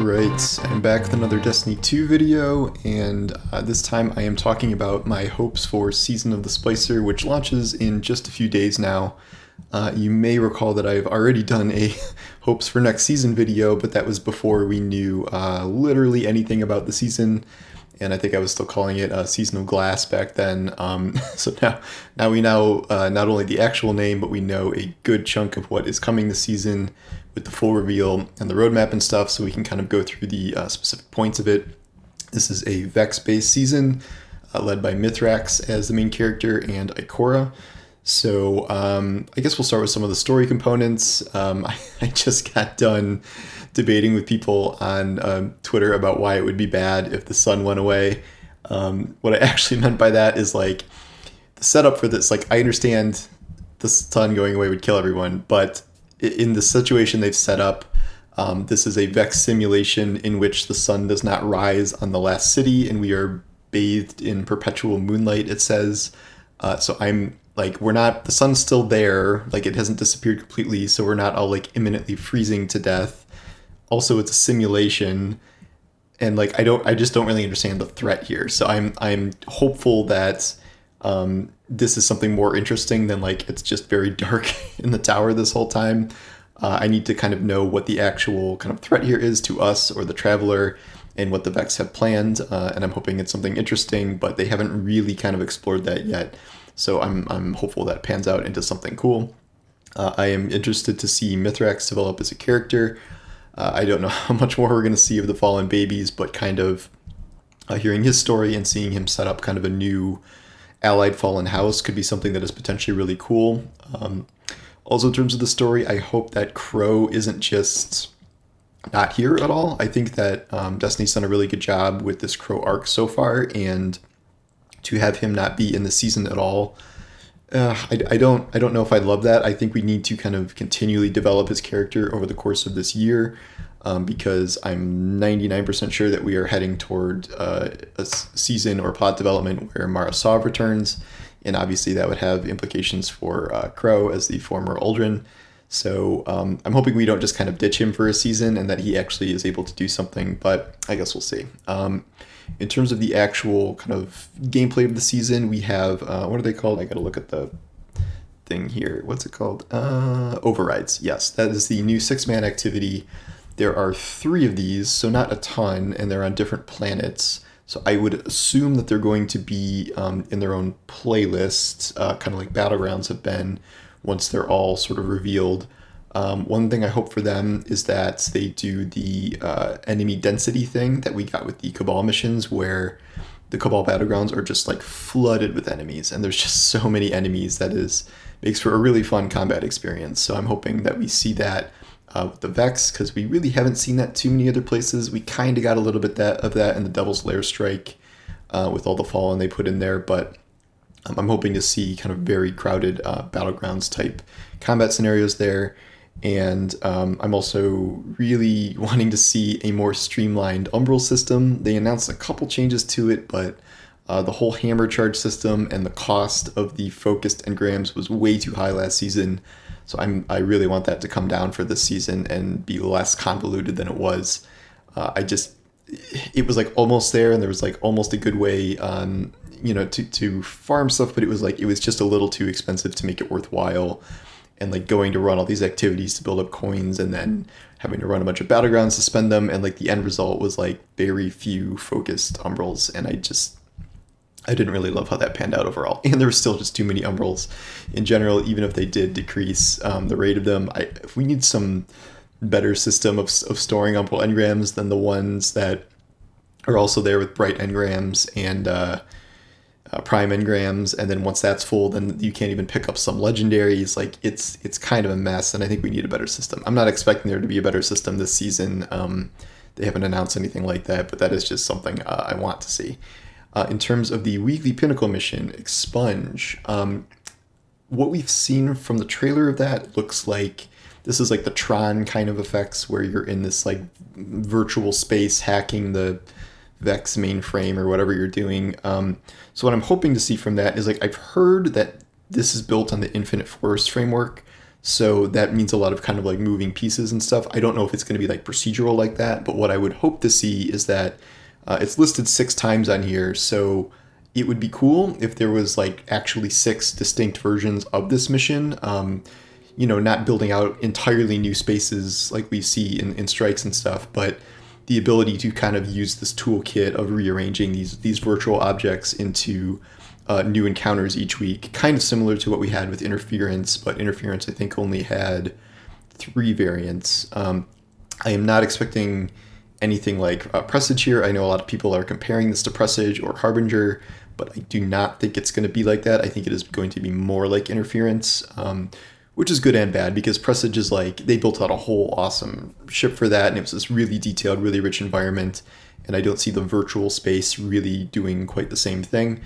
Alright, I'm back with another Destiny 2 video, and this time I am talking about my hopes for Season of the Splicer, which launches in just a few days now. You may recall that I've already done a hopes for next season video, but that was before we knew literally anything about the season, and I think I was still calling it Season of Glass back then. So now we know not only the actual name, but we know a good chunk of what is coming this season with the full reveal and the roadmap and stuff, so we can kind of go through the specific points of it. This is a Vex-based season led by Mithrax as the main character and Ikora. So I guess we'll start with some of the story components. I just got done debating with people on Twitter about why it would be bad if the sun went away. What I actually meant by that is like the setup for this. Like, I understand the sun going away would kill everyone, but in the situation they've set up, this is a Vex simulation in which the sun does not rise on the last city, and we are bathed in perpetual moonlight, it says. So I'm like, the sun's still there, like it hasn't disappeared completely, so we're not all like imminently freezing to death. Also, it's a simulation, and like I just don't really understand the threat here. So I'm hopeful that this is something more interesting than like it's just very dark in the tower this whole time. I need to kind of know what the actual kind of threat here is to us or the Traveler, and what the Vex have planned, and I'm hoping it's something interesting, but they haven't really kind of explored that yet. So I'm hopeful that pans out into something cool. I am interested to see Mithrax develop as a character. I don't know how much more we're going to see of the Fallen Babies, but kind of hearing his story and seeing him set up kind of a new allied Fallen house could be something that is potentially really cool. Also, in terms of the story, I hope that Crow isn't just not here at all. I think that Destiny's done a really good job with this Crow arc so far, and to have him not be in the season at all, I don't know if I love that. I think we need to kind of continually develop his character over the course of this year, because I'm 99% sure that we are heading toward a season or plot development where Mara Sov returns, and obviously that would have implications for Crow as the former Uldren. So I'm hoping we don't just kind of ditch him for a season and that he actually is able to do something, but I guess we'll see. In terms of the actual kind of gameplay of the season, we have, what are they called? I gotta look at the thing here. What's it called? Overrides. Yes, that is the new 6-man activity. There are 3 of these, so not a ton, and they're on different planets. So I would assume that they're going to be in their own playlists, kind of like Battlegrounds have been, once they're all sort of revealed. One thing I hope for them is that they do the enemy density thing that we got with the Cabal missions, where the Cabal Battlegrounds are just like flooded with enemies, and there's just so many enemies that makes for a really fun combat experience. So I'm hoping that we see that with the Vex, because we really haven't seen that too many other places. We kind of got a little bit of that in the Devil's Lair strike with all the Fallen they put in there, but I'm hoping to see kind of very crowded Battlegrounds type combat scenarios there. And I'm also really wanting to see a more streamlined Umbral system. They announced a couple changes to it, but the whole hammer charge system and the cost of the focused engrams was way too high last season. So I really want that to come down for this season and be less convoluted than it was. It was like almost there, and there was like almost a good way to farm stuff, but it was just a little too expensive to make it worthwhile. And like going to run all these activities to build up coins, and then having to run a bunch of Battlegrounds to spend them, and like the end result was like very few focused Umbrals, and I didn't really love how that panned out overall. And there were still just too many Umbrals in general, even if they did decrease the rate of them. If we need some better system of storing Umbral engrams than the ones that are also there with bright engrams and prime engrams, and then once that's full, then you can't even pick up some legendaries. Like it's kind of a mess, and I think we need a better system. I'm not expecting there to be a better system this season. They haven't announced anything like that, but that is just something I want to see. In terms of the weekly pinnacle mission, Expunge, what we've seen from the trailer of that looks like this is like the Tron kind of effects, where you're in this like virtual space hacking the Vex mainframe or whatever you're doing. So what I'm hoping to see from that is, like, I've heard that this is built on the Infinite Forest framework. So that means a lot of kind of like moving pieces and stuff. I don't know if it's going to be like procedural like that, but what I would hope to see is that it's listed 6 times on here. So it would be cool if there was like actually 6 distinct versions of this mission. Not building out entirely new spaces like we see in strikes and stuff, but the ability to kind of use this toolkit of rearranging these virtual objects into new encounters each week, kind of similar to what we had with Interference, but Interference I think only had 3 variants. I am not expecting anything like Presage here. I know a lot of people are comparing this to Presage or Harbinger, but I do not think it's going to be like that. I think it is going to be more like Interference, which is good and bad, because Presage is like, they built out a whole awesome ship for that, and it was this really detailed, really rich environment, and I don't see the virtual space really doing quite the same thing.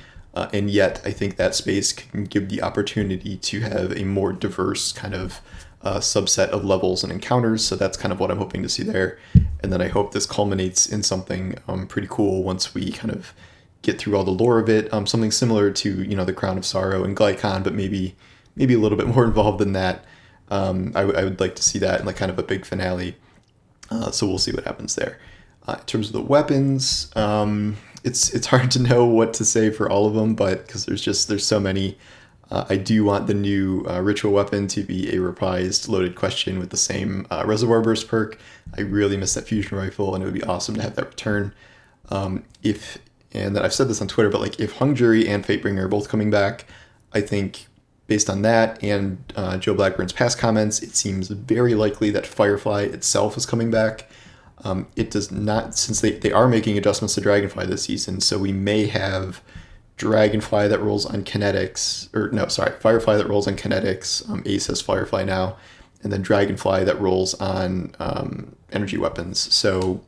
And yet, I think that space can give the opportunity to have a more diverse kind of subset of levels and encounters. So that's kind of what I'm hoping to see there. And then I hope this culminates in something pretty cool once we kind of get through all the lore of it. Something similar to, the Crown of Sorrow and Glycon, but maybe a little bit more involved than that. I would like to see that in like kind of a big finale. So we'll see what happens there. In terms of the weapons, it's hard to know what to say for all of them, but because there's so many. I do want the new ritual weapon to be a reprised loaded question with the same reservoir burst perk. I really miss that fusion rifle, and it would be awesome to have that return. And then I've said this on Twitter, but like if Hung Jury and Fatebringer are both coming back, I think based on that and Joe Blackburn's past comments, it seems very likely that Firefly itself is coming back. It does not, since they are making adjustments to Dragonfly this season, so we may have Dragonfly that rolls on kinetics, Firefly that rolls on kinetics. Ace has Firefly now, and then Dragonfly that rolls on energy weapons. So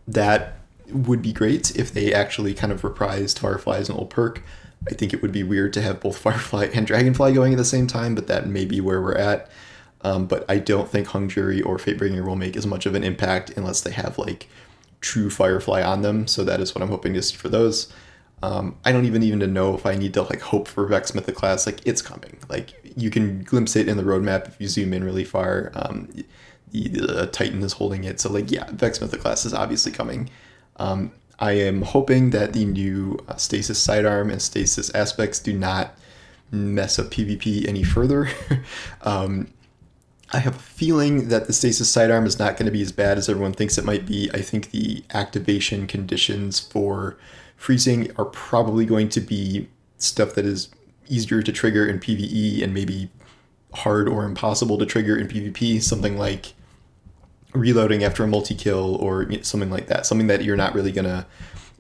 that would be great if they actually kind of reprised Firefly as an old perk. I think it would be weird to have both Firefly and Dragonfly going at the same time, but that may be where we're at. But I don't think Hung Jury or Fatebringer will make as much of an impact unless they have like true Firefly on them. So that is what I'm hoping to see for those. I don't even know if I need to like hope for Vex Mythoclast. Like, it's coming. Like, you can glimpse it in the roadmap if you zoom in really far. The Titan is holding it. So like, yeah, Vex Mythoclast is obviously coming. I am hoping that the new Stasis Sidearm and Stasis Aspects do not mess up PvP any further. I have a feeling that the Stasis Sidearm is not going to be as bad as everyone thinks it might be. I think the activation conditions for freezing are probably going to be stuff that is easier to trigger in PvE and maybe hard or impossible to trigger in PvP. Something like reloading after a multi-kill or something like that. Something that you're not really going to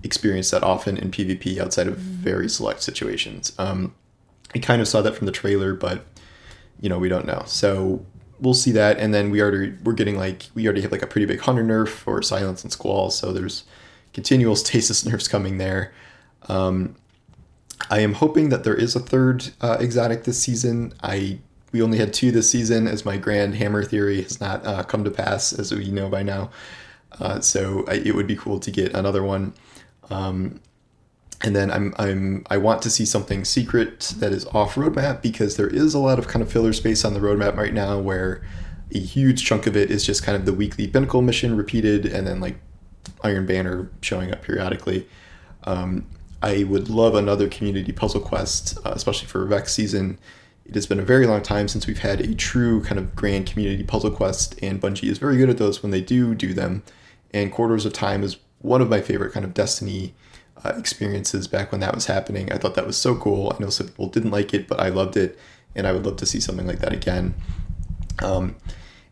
experience that often in PvP outside of very select situations. I kind of saw that from the trailer, but we don't know. So we'll see that, and then we already have like a pretty big hunter nerf for Silence and Squall, so there's continual stasis nerfs coming there. I am hoping that there is a third exotic this season. We only had 2 this season, as my grand hammer theory has not come to pass, as we know by now. So it would be cool to get another one. And then I want to see something secret that is off roadmap, because there is a lot of kind of filler space on the roadmap right now where a huge chunk of it is just kind of the weekly Pinnacle mission repeated and then like Iron Banner showing up periodically. I would love another community puzzle quest, especially for Vex season. It has been a very long time since we've had a true kind of grand community puzzle quest, and Bungie is very good at those when they do them. And Quarters of Time is one of my favorite kind of Destiny experiences back when that was happening. I thought that was so cool. I know some people didn't like it, but I loved it, and I would love to see something like that again.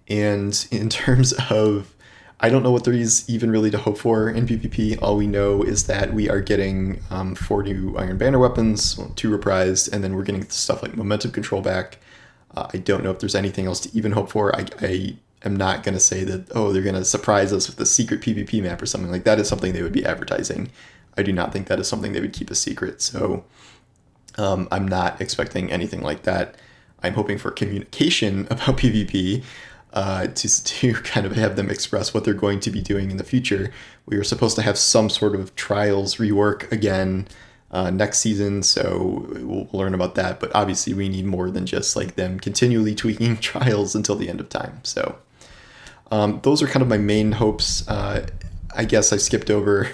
And in terms of, I don't know what there is even really to hope for in PvP. All we know is that we are getting 4 new Iron Banner weapons, 2 reprised, and then we're getting stuff like momentum control back. I don't know if there's anything else to even hope for. I am not going to say that, they're going to surprise us with a secret PvP map or something like that. Is something they would be advertising. I do not think that is something they would keep a secret. So I'm not expecting anything like that. I'm hoping for communication about PvP to kind of have them express what they're going to be doing in the future. We were supposed to have some sort of trials rework again next season, so we'll learn about that. But obviously we need more than just like them continually tweaking trials until the end of time. So those are kind of my main hopes. I guess I skipped over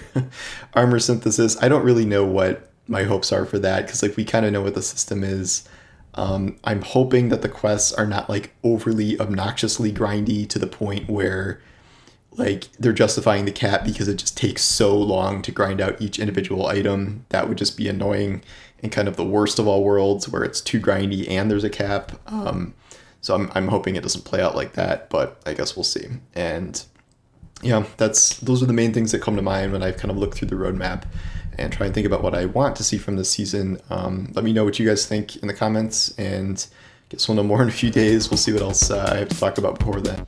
armor synthesis. I don't really know what my hopes are for that, because like we kind of know what the system is. I'm hoping that the quests are not like overly obnoxiously grindy to the point where like they're justifying the cap because it just takes so long to grind out each individual item. That would just be annoying, and kind of the worst of all worlds where it's too grindy and there's a cap. So I'm hoping it doesn't play out like that, but I guess we'll see. And yeah, those are the main things that come to mind when I kind of look through the roadmap and try and think about what I want to see from this season. Let me know what you guys think in the comments, and guess we'll know more in a few days. We'll see what else I have to talk about before then.